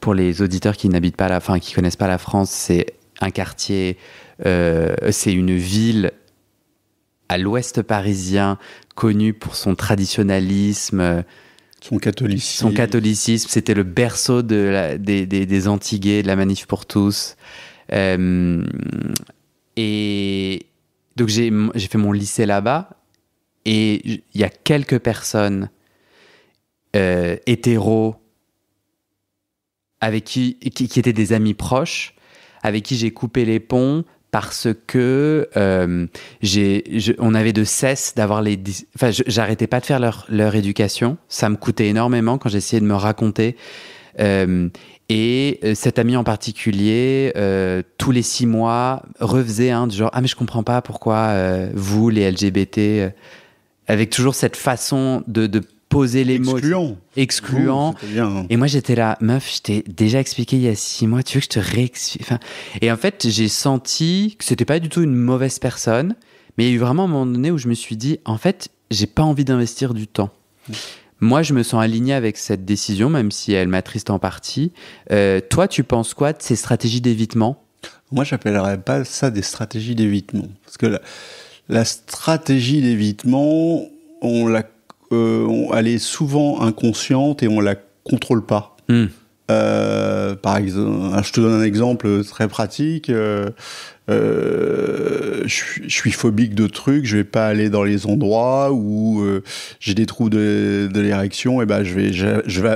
pour les auditeurs qui n'habitent pas qui connaissent pas la France, c'est un quartier, c'est une ville à l'ouest parisien, connu pour son traditionnalisme. Son catholicisme, c'était le berceau des Antigués, de la Manif pour tous. Et donc j'ai fait mon lycée là-bas, et il y a quelques personnes hétéros avec qui étaient des amis proches, avec qui j'ai coupé les ponts parce que on avait de cesse d'avoir j'arrêtais pas de faire leur éducation. Ça me coûtait énormément quand j'essayais de me raconter. Et cet ami en particulier, tous les 6 mois, refaisait du genre « Ah, mais je comprends pas pourquoi vous, les LGBT... avec toujours cette façon de poser les mots excluant. Et moi, j'étais là, meuf, je t'ai déjà expliqué il y a 6 mois, tu veux que je te réexplique? Et en fait, j'ai senti que c'était pas du tout une mauvaise personne, mais il y a eu vraiment un moment donné où je me suis dit, en fait, j'ai pas envie d'investir du temps. Moi, je me sens aligné avec cette décision, même si elle m'attriste en partie. Toi, tu penses quoi de ces stratégies d'évitement? Moi, j'appellerais pas ça des stratégies d'évitement. Parce que la stratégie d'évitement, elle est souvent inconsciente et on la contrôle pas. Par exemple, je te donne un exemple très pratique. Je suis phobique de trucs, je vais pas aller dans les endroits où j'ai des trous de l'érection, et ben je vais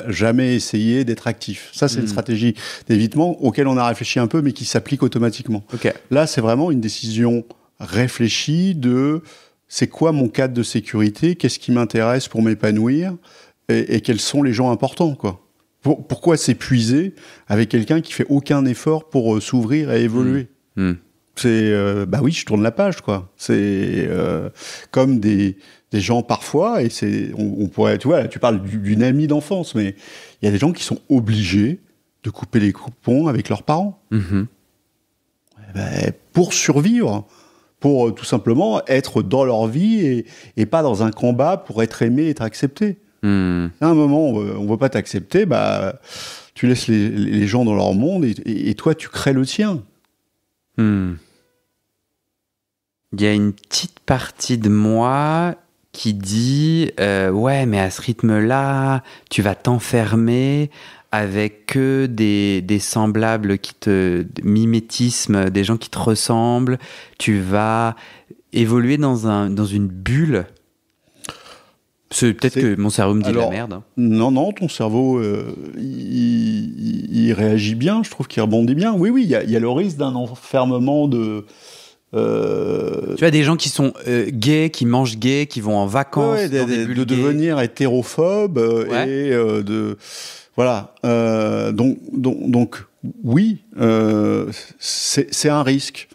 jamais essayer d'être actif. Ça, c'est une stratégie d'évitement auquel on a réfléchi un peu, mais qui s'applique automatiquement. Okay. Là, c'est vraiment une décision réfléchie de c'est quoi mon cadre de sécurité, qu'est-ce qui m'intéresse pour m'épanouir, et quels sont les gens importants, quoi. Pourquoi s'épuiser avec quelqu'un qui fait aucun effort pour s'ouvrir et évoluer? C'est bah oui, je tourne la page, quoi. C'est comme des gens parfois, et on pourrait, tu vois, là, tu parles d'une amie d'enfance, mais il y a des gens qui sont obligés de couper les ponts avec leurs parents. Pour survivre, pour tout simplement être dans leur vie et pas dans un combat pour être aimé, être accepté. À un moment, on ne veut pas t'accepter, bah, tu laisses les gens dans leur monde et toi, tu crées le tien. Il y a une petite partie de moi qui dit ouais, mais à ce rythme-là, tu vas t'enfermer avec que des semblables mimétisme, des gens qui te ressemblent. Tu vas évoluer dans une bulle. Peut-être que mon cerveau me dit la merde. Non, ton cerveau, il réagit bien, je trouve qu'il rebondit bien. Oui, il y a le risque d'un enfermement de... Tu as des gens qui sont gays, qui mangent gay, qui vont en vacances. Ouais, de devenir hétérophobe et de... Voilà. Donc oui, c'est un risque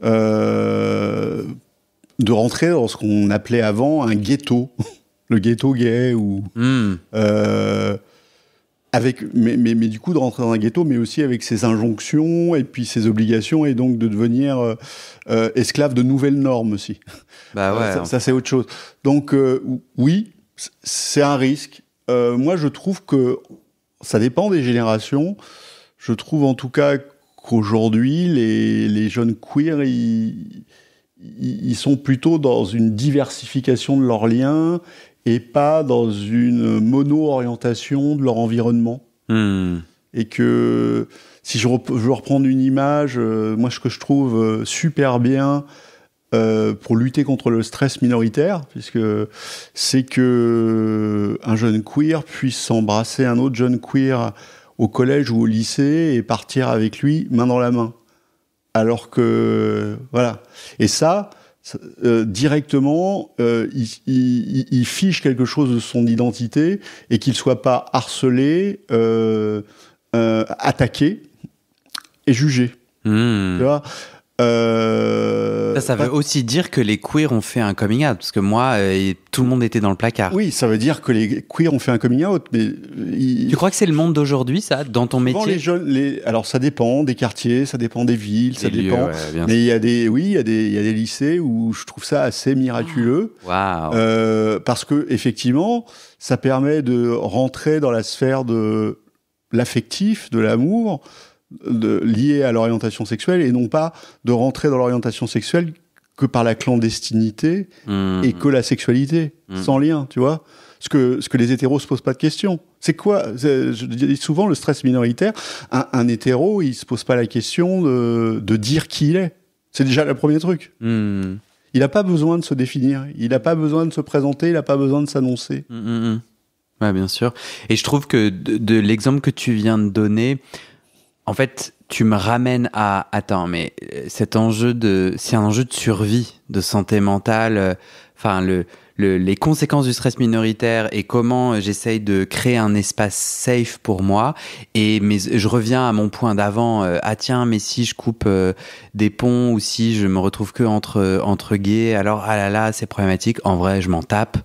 de rentrer dans ce qu'on appelait avant un ghetto. Le ghetto gay mais du coup de rentrer dans un ghetto, mais aussi avec ses injonctions et puis ses obligations, et donc de devenir esclave de nouvelles normes aussi. Bah ouais. Ça c'est autre chose. Donc oui, c'est un risque. Moi je trouve que ça dépend des générations. Je trouve en tout cas qu'aujourd'hui les jeunes queers ils sont plutôt dans une diversification de leurs liens et pas dans une mono-orientation de leur environnement. Et que, si je veux reprendre une image, moi, ce que je trouve super bien pour lutter contre le stress minoritaire, puisque c'est que un jeune queer puisse embrasser un autre jeune queer au collège ou au lycée et partir avec lui main dans la main. Alors que, voilà. Et ça... directement, il fiche quelque chose de son identité et qu'il soit pas harcelé, attaqué et jugé. Tu vois, ça veut aussi dire que les queers ont fait un coming out, parce que moi, tout le monde était dans le placard. Oui, ça veut dire que les queers ont fait un coming out, mais... Tu crois que c'est le monde d'aujourd'hui, ça, dans ton métier? Les jeunes, alors ça dépend des quartiers, ça dépend des villes, ça dépend. Ouais, mais il y a des lycées où je trouve ça assez miraculeux. Wow. Parce que effectivement, ça permet de rentrer dans la sphère de l'affectif, de l'amour, lié à l'orientation sexuelle, et non pas de rentrer dans l'orientation sexuelle que par la clandestinité et que la sexualité, sans lien, tu vois. ce que les hétéros se posent pas de questions. C'est quoi? Je dis souvent le stress minoritaire. Un hétéro, il se pose pas la question de dire qui il est. C'est déjà le premier truc. Il n'a pas besoin de se définir. Il n'a pas besoin de se présenter. Il n'a pas besoin de s'annoncer. Ouais, bien sûr. Et je trouve que de l'exemple que tu viens de donner, en fait, tu me ramènes à... Attends, mais c'est un enjeu de survie, de santé mentale, les conséquences du stress minoritaire et comment j'essaye de créer un espace safe pour moi. Mais je reviens à mon point d'avant. Mais si je coupe des ponts ou si je me retrouve que entre gays, alors ah là là, c'est problématique. En vrai, je m'en tape.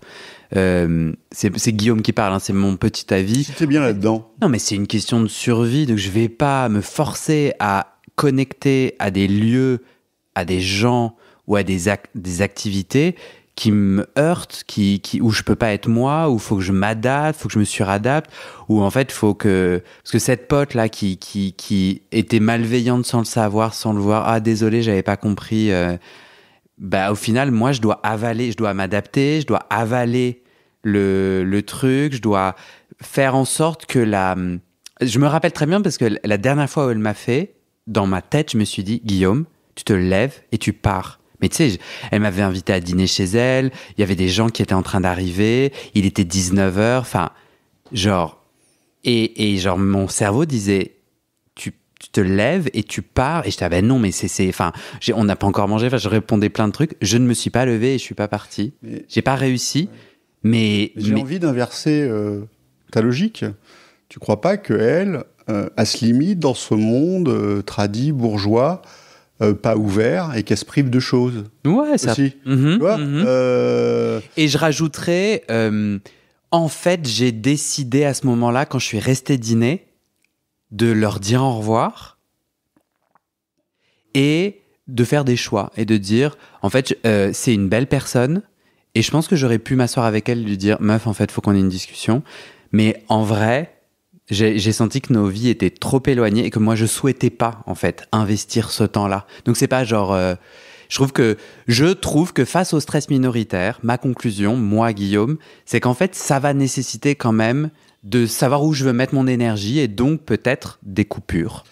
C'est Guillaume qui parle, hein, c'est mon petit avis. C'était bien là-dedans. Non, mais c'est une question de survie, donc je vais pas me forcer à connecter à des lieux, à des gens ou à des activités qui me heurtent, où je peux pas être moi, où faut que je m'adapte, faut que je me suradapte, où en fait faut que... Parce que cette pote là qui était malveillante sans le savoir, sans le voir, ah désolé, j'avais pas compris... au final, moi, je dois m'adapter, je dois avaler le truc, je dois faire en sorte que Je me rappelle très bien parce que la dernière fois où elle m'a fait, dans ma tête, je me suis dit, Guillaume, tu te lèves et tu pars. Mais tu sais, elle m'avait invité à dîner chez elle, il y avait des gens qui étaient en train d'arriver, il était 19h, enfin, genre... Et genre, mon cerveau disait... Tu te lèves et tu pars. Et je disais, non, mais on n'a pas encore mangé. Enfin, je répondais plein de trucs. Je ne me suis pas levé et je suis pas parti. J'ai pas réussi. Ouais. J'ai envie d'inverser ta logique. Tu crois pas qu'elle, elle se limite dans ce monde tradit, bourgeois, pas ouvert et qu'elle se prive de choses? Ouais, ça. Aussi. Tu vois, Et je rajouterais, en fait, j'ai décidé à ce moment-là, quand je suis resté dîner, de leur dire au revoir et de faire des choix et de dire, en fait, c'est une belle personne et je pense que j'aurais pu m'asseoir avec elle et lui dire, meuf, en fait, faut qu'on ait une discussion. Mais en vrai, j'ai senti que nos vies étaient trop éloignées et que moi, je souhaitais pas, en fait, investir ce temps-là. Donc, c'est pas genre... Je trouve que face au stress minoritaire, ma conclusion, moi, Guillaume, c'est qu'en fait, ça va nécessiter quand même de savoir où je veux mettre mon énergie et donc peut-être des coupures.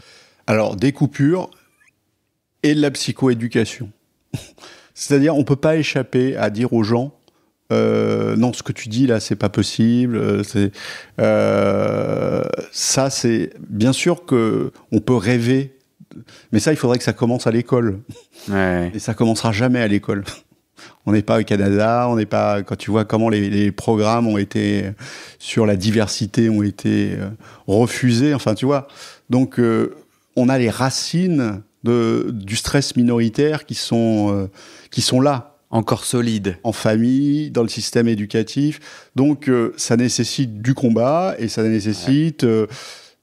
Alors, des coupures et de la psychoéducation. C'est-à-dire, on peut pas échapper à dire aux gens non, ce que tu dis là, c'est pas possible. Ça, c'est bien sûr que on peut rêver, mais ça, il faudrait que ça commence à l'école. Ouais. Et ça commencera jamais à l'école. On n'est pas au Canada, on n'est pas... Quand tu vois comment les programmes ont été sur la diversité, ont été refusés, enfin, tu vois. Donc, on a les racines du stress minoritaire qui sont là. Encore solides. En famille, dans le système éducatif. Donc, ça nécessite du combat et ça nécessite...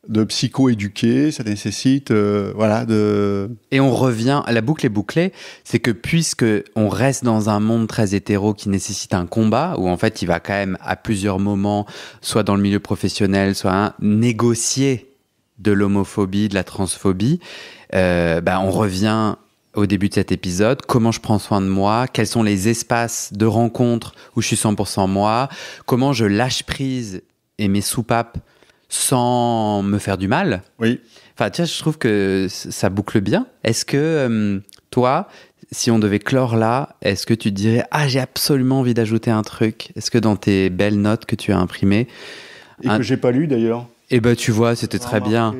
de psycho-éduquer, ça nécessite, Et on revient, la boucle est bouclée, c'est que puisque on reste dans un monde très hétéro qui nécessite un combat, où en fait il va quand même à plusieurs moments, soit dans le milieu professionnel, soit négocier de l'homophobie, de la transphobie, on revient au début de cet épisode, comment je prends soin de moi, quels sont les espaces de rencontre où je suis 100% moi, comment je lâche prise et mes soupapes sans me faire du mal. Oui. Enfin, tu vois, je trouve que ça boucle bien. Est-ce que, toi, si on devait clore là, est-ce que tu te dirais « Ah, j'ai absolument envie d'ajouter un truc ». Est-ce que dans tes belles notes que tu as imprimées... Et que j'ai pas lu, d'ailleurs. Eh ben, tu vois, c'était très bien.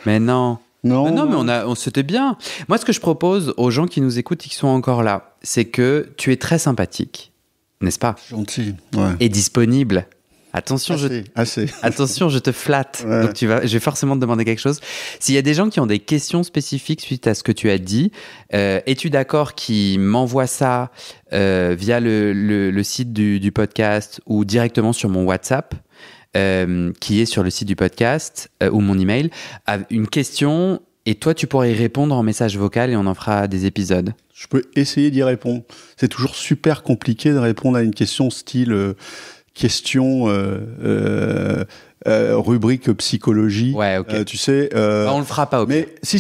Mais non. Non, mais c'était bien. Moi, ce que je propose aux gens qui nous écoutent et qui sont encore là, c'est que tu es très sympathique, n'est-ce pas ? Gentil, ouais. Et disponible. Attention, assez. Attention, je te flatte. Ouais. Donc je vais forcément te demander quelque chose. S'il y a des gens qui ont des questions spécifiques suite à ce que tu as dit, es-tu d'accord qu'ils m'envoient ça via le site du podcast ou directement sur mon WhatsApp qui est sur le site du podcast ou mon email, une question et toi tu pourrais y répondre en message vocal et on en fera des épisodes. Je peux essayer d'y répondre. C'est toujours super compliqué de répondre à une question style... questions rubrique psychologie. Ouais, ok. Tu sais. On le fera pas. Okay. Mais si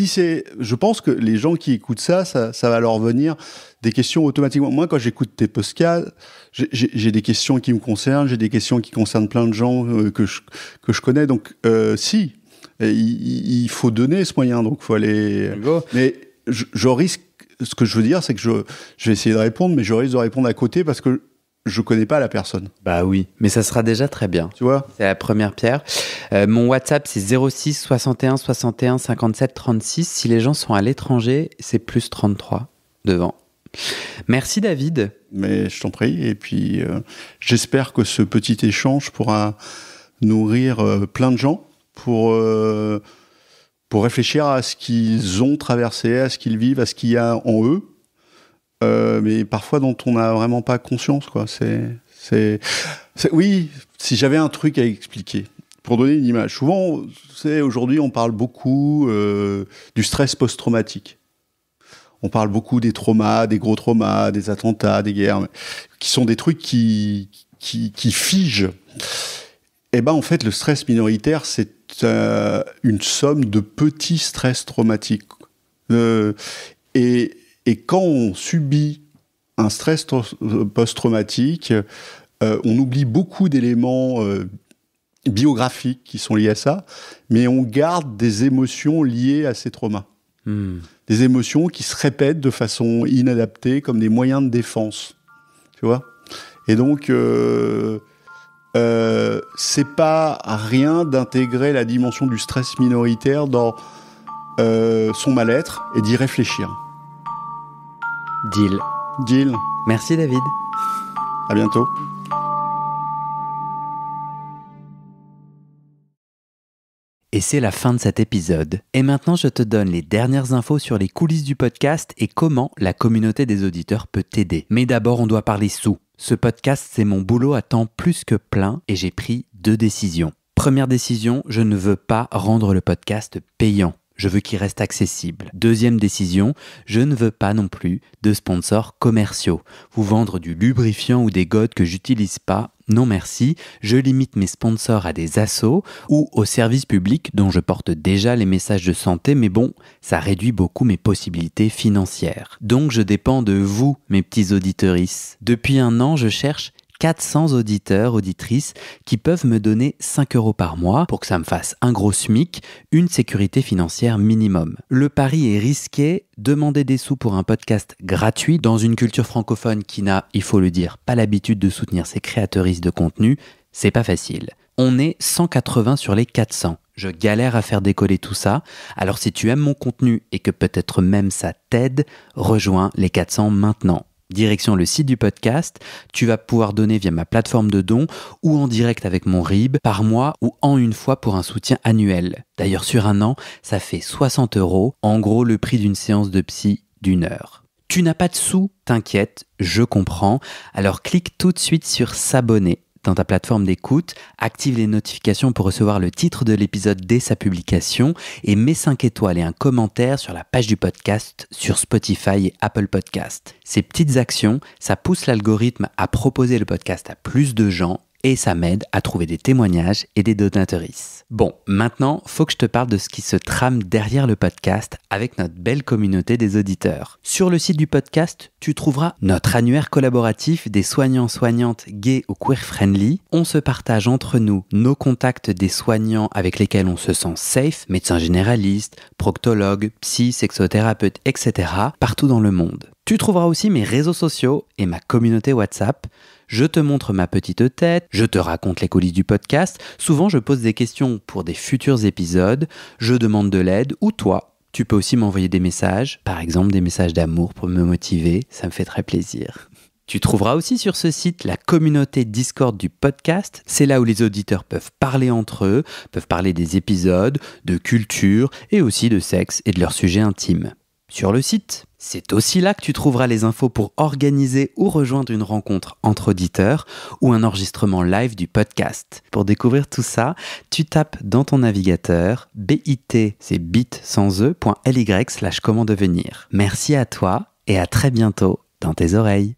c'est, je pense que les gens qui écoutent ça va leur venir des questions automatiquement. Moi, quand j'écoute tes podcasts, j'ai des questions qui me concernent, j'ai des questions qui concernent plein de gens que je connais. Donc, il faut donner ce moyen. Donc, faut aller. Mais je risque. Ce que je veux dire, c'est que je vais essayer de répondre, mais je risque de répondre à côté parce que je connais pas la personne. Bah oui, mais ça sera déjà très bien. Tu vois ? C'est la première pierre. Mon WhatsApp, c'est 06 61 61 57 36. Si les gens sont à l'étranger, c'est plus 33 devant. Merci David. Mais je t'en prie. Et puis, j'espère que ce petit échange pourra nourrir plein de gens pour réfléchir à ce qu'ils ont traversé, à ce qu'ils vivent, à ce qu'il y a en eux. Mais parfois dont on n'a vraiment pas conscience, quoi. Oui, si j'avais un truc à expliquer, pour donner une image. Souvent, aujourd'hui, on parle beaucoup du stress post-traumatique. On parle beaucoup des traumas, des gros traumas, des attentats, des guerres, qui sont des trucs qui figent. Eh ben, en fait, le stress minoritaire, c'est une somme de petits stress traumatiques. Et quand on subit un stress post-traumatique, on oublie beaucoup d'éléments biographiques qui sont liés à ça, mais on garde des émotions liées à ces traumas. Des émotions qui se répètent de façon inadaptée comme des moyens de défense. Tu vois ? Et donc, c'est pas rien d'intégrer la dimension du stress minoritaire dans son mal-être et d'y réfléchir. Deal. Merci David. À bientôt. Et c'est la fin de cet épisode. Et maintenant, je te donne les dernières infos sur les coulisses du podcast et comment la communauté des auditeurs peut t'aider. Mais d'abord, on doit parler sous. Ce podcast, c'est mon boulot à temps plus que plein et j'ai pris 2 décisions. Première décision, je ne veux pas rendre le podcast payant. Je veux qu'il reste accessible. Deuxième décision, je ne veux pas non plus de sponsors commerciaux. Vous vendre du lubrifiant ou des godes que j'utilise pas, non merci. Je limite mes sponsors à des assos ou aux services publics dont je porte déjà les messages de santé, mais bon, ça réduit beaucoup mes possibilités financières. Donc je dépends de vous, mes petits auditorices. Depuis 1 an, je cherche 400 auditeurs, auditrices qui peuvent me donner 5 € par mois pour que ça me fasse un gros SMIC, une sécurité financière minimum. Le pari est risqué, demander des sous pour un podcast gratuit dans une culture francophone qui n'a, il faut le dire, pas l'habitude de soutenir ses créateuristes de contenu, c'est pas facile. On est 180 sur les 400. Je galère à faire décoller tout ça, alors si tu aimes mon contenu et que peut-être même ça t'aide, rejoins les 400 maintenant. Direction le site du podcast, tu vas pouvoir donner via ma plateforme de dons ou en direct avec mon RIB par mois ou en une fois pour un soutien annuel. D'ailleurs sur 1 an, ça fait 60 €, en gros le prix d'une séance de psy d'1 heure. Tu n'as pas de sous, t'inquiète, je comprends, alors clique tout de suite sur s'abonner dans ta plateforme d'écoute, active les notifications pour recevoir le titre de l'épisode dès sa publication et mets 5 étoiles et un commentaire sur la page du podcast sur Spotify et Apple Podcast. Ces petites actions, ça pousse l'algorithme à proposer le podcast à plus de gens et ça m'aide à trouver des témoignages et des donatrices. Bon, maintenant, faut que je te parle de ce qui se trame derrière le podcast avec notre belle communauté des auditeurs. Sur le site du podcast, tu trouveras notre annuaire collaboratif des soignants-soignantes gays ou queer-friendly. On se partage entre nous nos contacts des soignants avec lesquels on se sent safe, médecins généralistes, proctologues, psy, sexothérapeutes, etc. partout dans le monde. Tu trouveras aussi mes réseaux sociaux et ma communauté WhatsApp. Je te montre ma petite tête, je te raconte les coulisses du podcast, souvent je pose des questions pour des futurs épisodes, je demande de l'aide ou toi, tu peux aussi m'envoyer des messages, par exemple des messages d'amour pour me motiver, ça me fait très plaisir. Tu trouveras aussi sur ce site la communauté Discord du podcast, c'est là où les auditeurs peuvent parler entre eux, peuvent parler des épisodes, de culture et aussi de sexe et de leurs sujets intimes. Sur le site, c'est aussi là que tu trouveras les infos pour organiser ou rejoindre une rencontre entre auditeurs ou un enregistrement live du podcast. Pour découvrir tout ça, tu tapes dans ton navigateur bit, c'est bit sans e.ly/comment devenir. Merci à toi et à très bientôt dans tes oreilles.